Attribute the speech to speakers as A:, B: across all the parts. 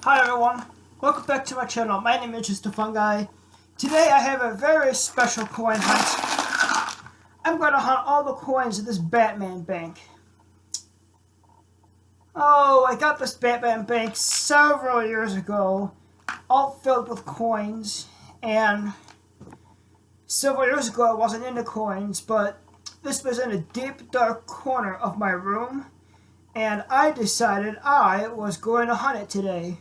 A: Hi everyone, welcome back to my channel. My name is Just a Fun Guy. Today I have a very special coin hunt. I'm going to hunt all the coins in this Batman bank. Oh, I got this Batman bank several years ago, all filled with coins, and several years ago I wasn't into coins, but this was in a deep dark corner of my room, and I decided I was going to hunt it today.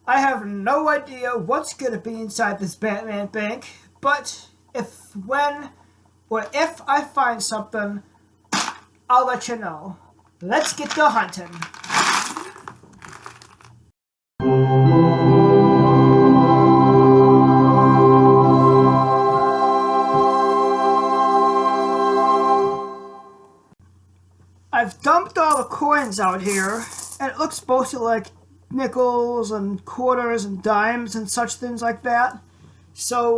A: I have no idea what's going to be inside this Batman bank, but if I find something, I'll let you know. Let's get to hunting. I've dumped all the coins out here, and it looks mostly like nickels and quarters and dimes and such things like that. So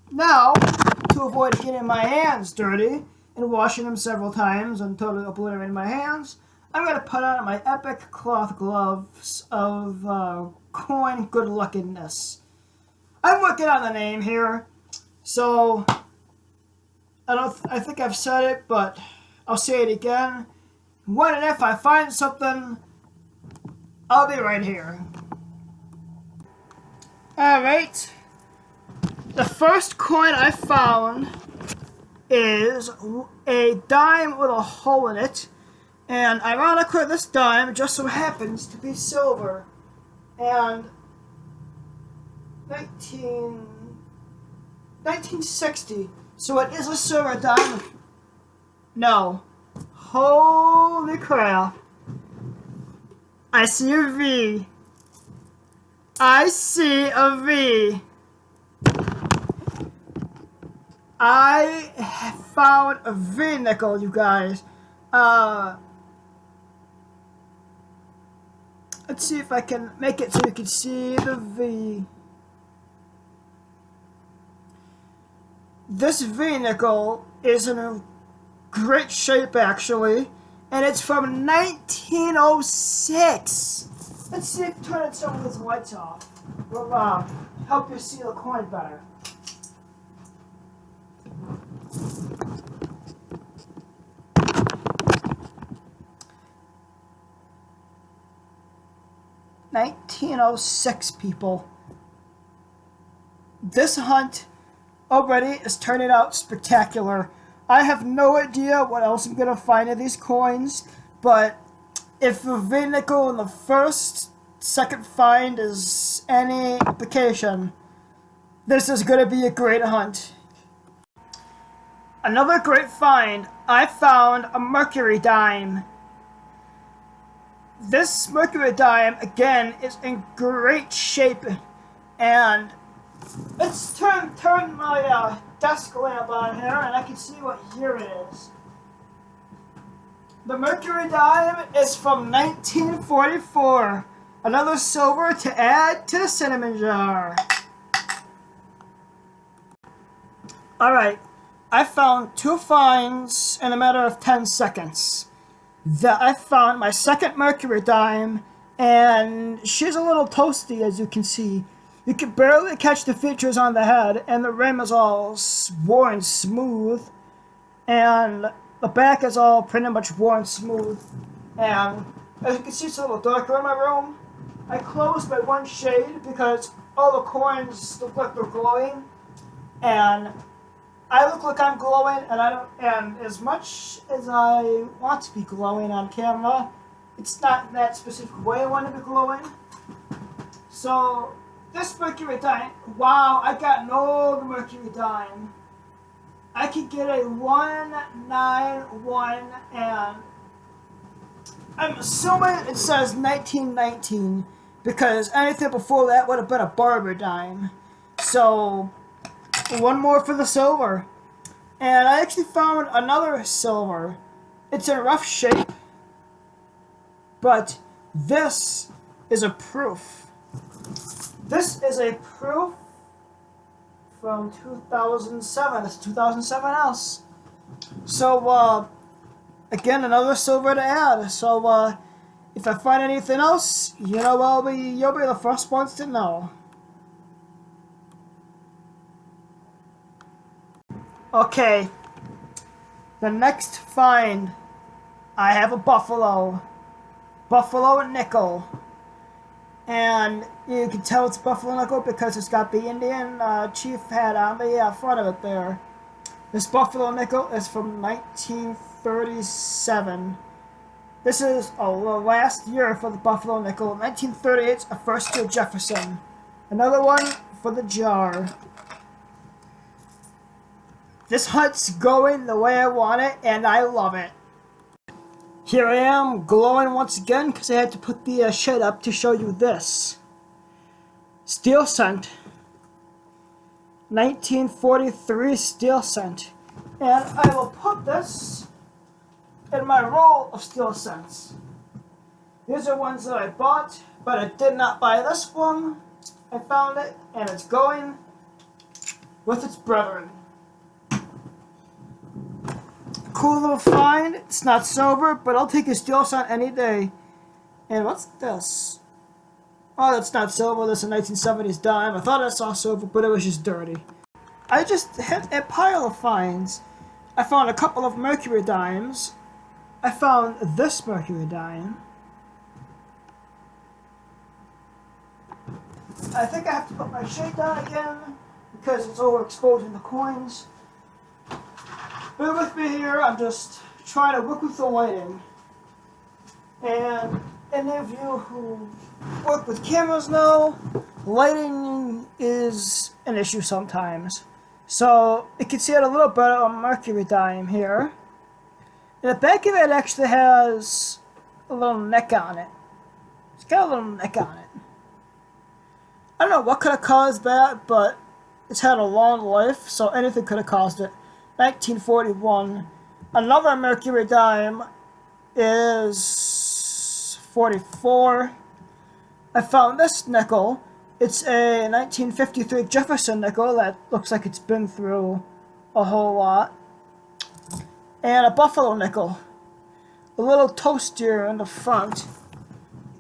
A: now, to avoid getting my hands dirty and washing them several times and totally obliterating my hands, I'm going to put on my epic cloth gloves of coin good luckiness. I'm working on the name here, so I think I've said it, but I'll say it again. When and if I find something, I'll be right here. Alright. The first coin I found is a dime with a hole in it. And ironically, this dime just so happens to be silver. And 1960. So it is a silver dime. No. Holy crap. I see a V. I see a V. I have found a V nickel, you guys. Let's see if I can make it so you can see the V. This V nickel is in a great shape, actually. And it's from 1906. Let's see if turning some of these lights off will help you see the coin better. (1906), people. This hunt already is turning out spectacular. I have no idea what else I'm going to find in these coins, but if the V-nickel in the second find is any indication, this is going to be a great hunt. Another great find, I found a Mercury Dime. This Mercury Dime, again, is in great shape, and let's turn my desk lamp on here and I can see what year it is. The Mercury Dime is from 1944. Another silver to add to the cinnamon jar. Alright, I found two finds in a matter of 10 seconds. I found my second Mercury Dime, and she's a little toasty, as you can see. You can barely catch the features on the head, and the rim is all worn smooth, and the back is all pretty much worn smooth. And as you can see, it's a little darker in my room. I closed my one shade because all the coins look like they're glowing, and I look like I'm glowing, and as much as I want to be glowing on camera, it's not in that specific way I want to be glowing. So this Mercury Dime, wow, I got an old Mercury Dime. I could get a 191, and I'm assuming it says 1919, because anything before that would have been a barber dime. So, one more for the silver. And I actually found another silver. It's in rough shape, but this is a proof. This is a proof from 2007. It's 2007 ounce. So, again, another silver to add. So, If I find anything else, you'll be the first ones to know. Okay, the next find, I have a buffalo nickel, and you can tell it's buffalo nickel because it's got the Indian chief hat on the front of it there. This buffalo nickel is from 1937. This is the last year for the buffalo nickel. 1938, a first year Jefferson. Another one for the jar. This hunt's going the way I want it, and I love it. Here I am, glowing once again, because I had to put the shade up to show you this. Steel scent. 1943 steel scent. And I will put this in my roll of steel scents. These are ones that I bought, but I did not buy this one. I found it, and it's going with its brethren. Cool little find. It's not silver, but I'll take a steel scent any day. And what's this? Oh, that's not silver. That's a 1970s dime. I thought I saw silver, but it was just dirty. I just hit a pile of finds. I found a couple of Mercury Dimes. I found this Mercury Dime. I think I have to put my shade down again because it's overexposing the coins. Bear with me here, I'm just trying to work with the lighting. And any of you who work with cameras know, lighting is an issue sometimes. So you can see it a little better on Mercury Dime here. And the back of it actually has a little neck on it. It's got a little neck on it. I don't know what could have caused that, but it's had a long life, so anything could have caused it. 1941. Another Mercury Dime is 44. I found this nickel. It's a 1953 Jefferson nickel that looks like it's been through a whole lot. And a buffalo nickel. A little toastier in the front.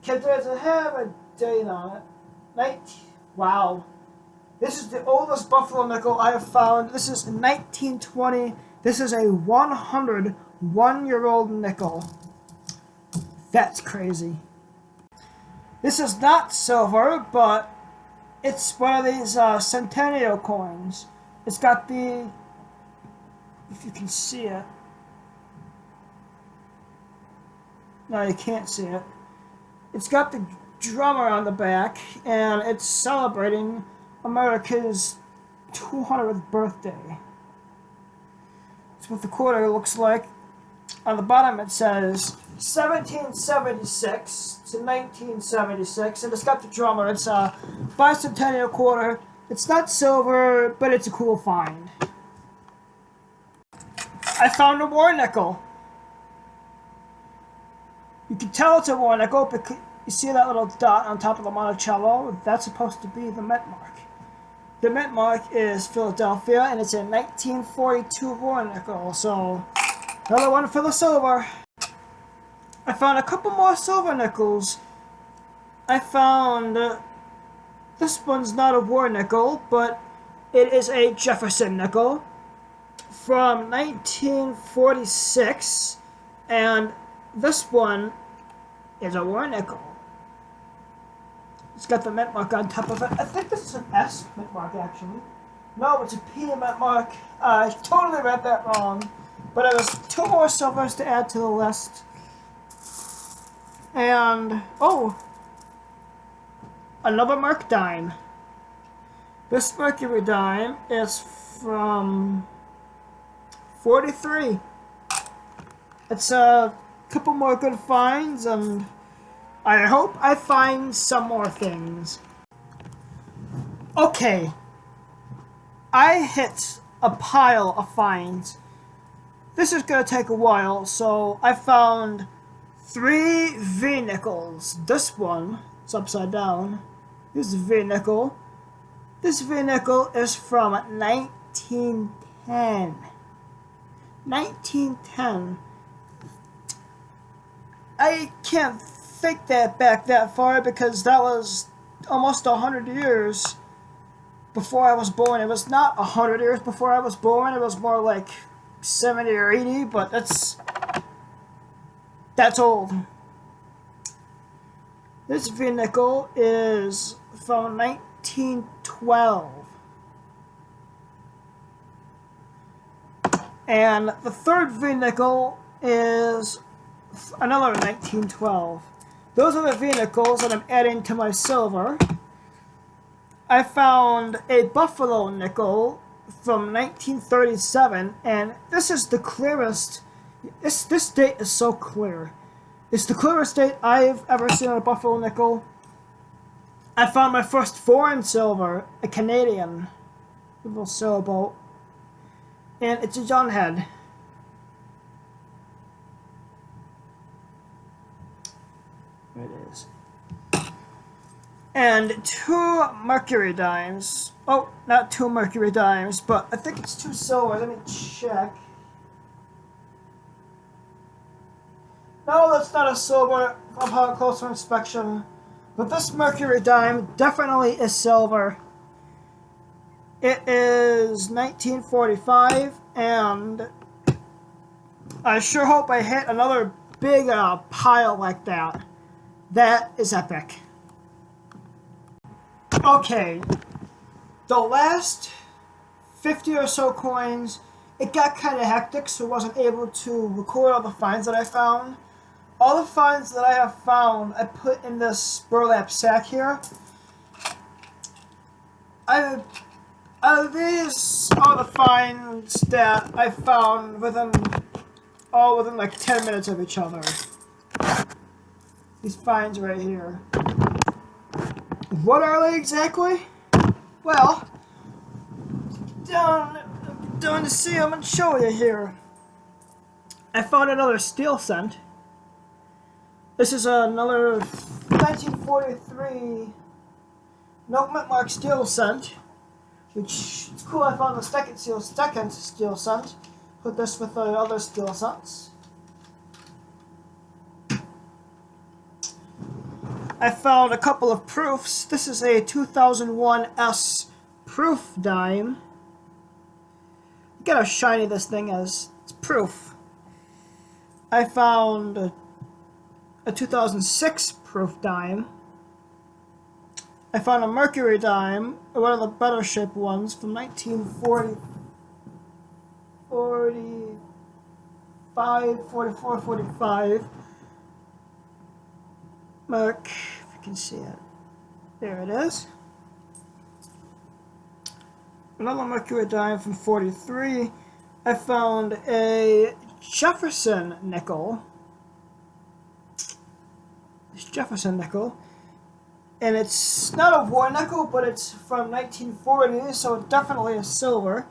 A: It doesn't have a date on it. Wow. This is the oldest buffalo nickel I have found. This is 1920. This is a 101-year-old nickel. That's crazy. This is not silver, but it's one of these centennial coins. It's got the, if you can see it. No, you can't see it. It's got the drummer on the back, and it's celebrating America's 200th birthday. That's what the quarter looks like. On the bottom it says 1776 to 1976, and it's got the drummer. It's a bicentennial quarter. It's not silver, but it's a cool find. I found a war nickel. You can tell it's a war nickel because you see that little dot on top of the Monticello? That's supposed to be the mint mark. The mint mark is Philadelphia, and it's a 1942 war nickel, so another one for the silver. I found a couple more silver nickels. I found this one's not a war nickel, but it is a Jefferson nickel from 1946, and this one is a war nickel. It's got the mint mark on top of it. I think this is an S mint mark, actually. No, it's a P mint mark. I totally read that wrong. But it was two more silvers to add to the list. And, oh, another Merc Dime. This Mercury Dime is from 43. It's a couple more good finds, and I hope I find some more things. Okay, I hit a pile of finds. This is going to take a while, so I found 3 V-nickels. This one is upside down. This is a V-nickel. This V-nickel is from 1910. 1910. I can't think that back that far because that was almost 100 years before I was born. It was not 100 years before I was born. It was more like 70 or 80, but that's old. This V-nickel is from 1912. And the third V-nickel is another 1912. Those are the V-nickels that I'm adding to my silver. I found a buffalo nickel from 1937, and this is the clearest. This date is so clear. It's the clearest date I've ever seen on a buffalo nickel. I found my first foreign silver, a Canadian little sailboat, and it's a John head. There it is. And 2 Mercury Dimes. Oh, not 2 Mercury Dimes, but I think it's 2 silvers. Let me check. No, that's not a silver upon closer inspection. But this Mercury Dime definitely is silver. It is 1945, and I sure hope I hit another big pile like that. That is epic. Okay, the last 50 or so coins, it got kind of hectic, so I wasn't able to record all the finds that I found. All the finds that I have found, I put in this burlap sack here. These are the finds that I found within like 10 minutes of each other. These finds right here. What are they exactly? Well, down to see, I'm going to show you here. I found another steel cent. This is another 1943 no mint mark steel cent, which is cool. I found the second steel cent. Put this with the other steel cents. I found a couple of proofs. This is a 2001 S proof dime. Look at how shiny this thing is. It's proof. I found a 2006 proof dime. I found a Mercury Dime, one of the better shaped ones from 1940, 45. Mark, if you can see it. There it is. Another Mercury Dime from 43. I found a Jefferson Nickel. This Jefferson Nickel. And it's not a war nickel, but it's from 1940, so it definitely is silver.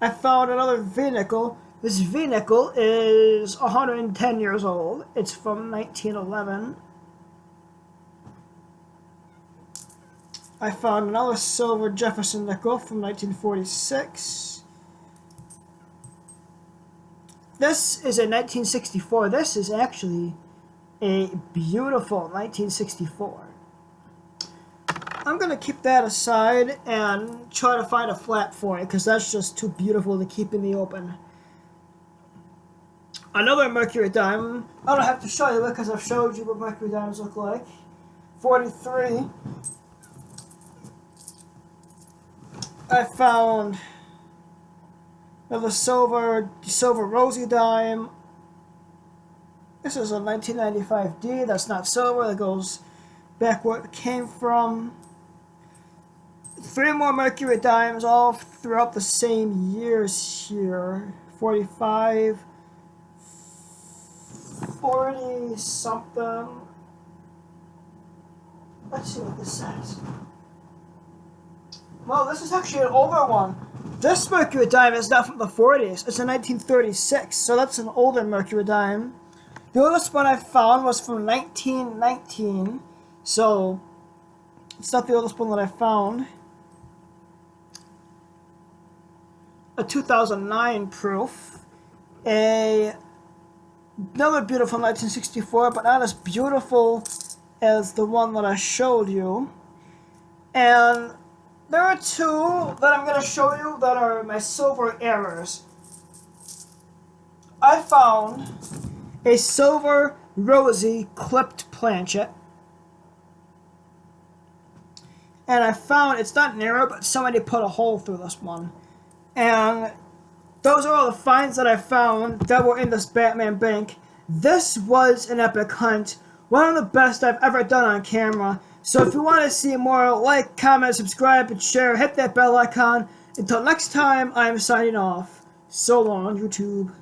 A: I found another V-nickel. This V-nickel is 110 years old. It's from 1911. I found another silver Jefferson nickel from 1946. This is a 1964. This is actually a beautiful 1964. I'm going to keep that aside and try to find a flat for it because that's just too beautiful to keep in the open. Another Mercury Dime. I don't have to show you because I've showed you what Mercury Dimes look like. 43. I found another silver rosy dime. This is a 1995D. That's not silver. That goes back where it came from. 3 more Mercury Dimes all throughout the same years here. 45, 40 something. Let's see what this says. Well, this is actually an older one. This Mercury Dime is not from the 40s. It's a 1936, so that's an older Mercury Dime. The oldest one I found was from 1919, so it's not the oldest one that I found. A 2009 proof. A another beautiful 1964, but not as beautiful as the one that I showed you. And there are two that I'm going to show you that are my silver errors. I found a silver rosy clipped planchet. And I found, it's not an error, but somebody put a hole through this one. And those are all the finds that I found that were in this Batman bank. This was an epic hunt. One of the best I've ever done on camera. So if you want to see more, like, comment, subscribe, and share. Hit that bell icon. Until next time, I'm signing off. So long, YouTube.